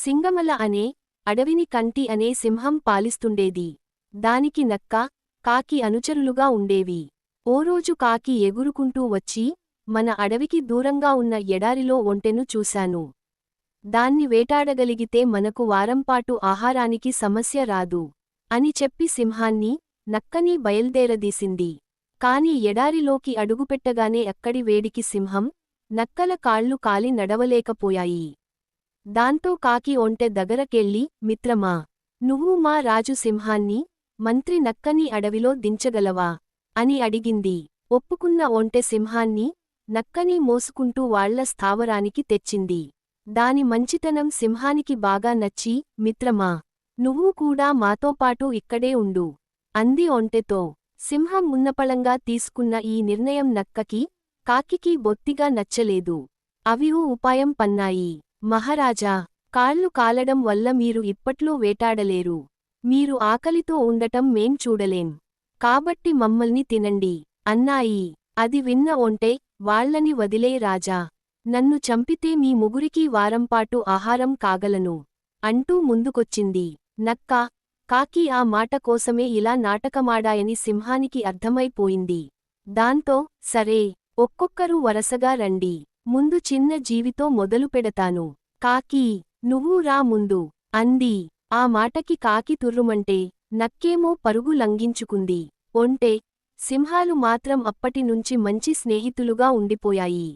సింగమల అనే అడవిని కంటి అనే సింహం పాలిస్తుండేది. దానికి నక్క, కాకి అనుచరులుగా ఉండేవి. ఓ రోజు కాకి ఎగురుకుంటూ వచ్చి, మన అడవికి దూరంగా ఉన్న ఎడారిలో ఒంటెను చూశాను. దాన్ని వేటాడగలిగితే మనకు వారంపాటు ఆహారానికి సమస్య రాదు అని చెప్పి సింహాన్ని, నక్కని బయల్దేరదీసింది. కాని ఎడారిలోకి అడుగుపెట్టగానే అక్కడి వేడికి సింహం, నక్కల కాళ్ళు కాలి నడవలేకపోయాయి. దాంతో కాకి ఒంటె దగ్గరకెళ్ళి, మిత్రమా, నువ్వు మా రాజు సింహాన్ని, మంత్రి నక్కని అడవిలో దించగలవా అని అడిగింది. ఒప్పుకున్న ఒంటె సింహాన్ని, నక్కని మోసుకుంటూ వాళ్ల స్థావరానికి తెచ్చింది. దాని మంచితనం సింహానికి బాగా నచ్చి, మిత్రమా, నువ్వు కూడా మాతోపాటు ఇక్కడే ఉండు అంది ఒంటెతో. సింహం ఉన్నపళంగా తీసుకున్న ఈ నిర్ణయం నక్కకి, కాకికి బొత్తిగా నచ్చలేదు. అవి ఓ ఉపాయం పన్నాయి. మహారాజా, కాళ్ళు కాలడం వల్ల మీరు ఇప్పట్లో వేటాడలేరు. మీరు ఆకలితో ఉండటం మేం చూడలేం. కాబట్టి మమ్మల్ని తినండి అన్నాయి. అది విన్న ఒంటె, వాళ్లని వదిలే రాజా. నన్ను చంపితే మీ ముగ్గురికీ వారంపాటు ఆహారం కాగలను అంటూ ముందుకొచ్చింది. నక్క, కాకి ఆ మాట కోసమే ఇలా నాటకమాడాయని సింహానికి అర్థమైపోయింది. దాంతో, సరే, ఒక్కొక్కరు వరసగా రండి. ముందు చిన్న జీవితో మొదలుపెడతాను. కాకీ, నువ్వు రా ముందు అంది. ఆ మాటకి కాకి తుర్రుమంటే, నక్కేమో పరుగు లంఘించుకుంది. ఒంటె, సింహాలు మాత్రం అప్పటినుంచి మంచి స్నేహితులుగా ఉండిపోయాయి.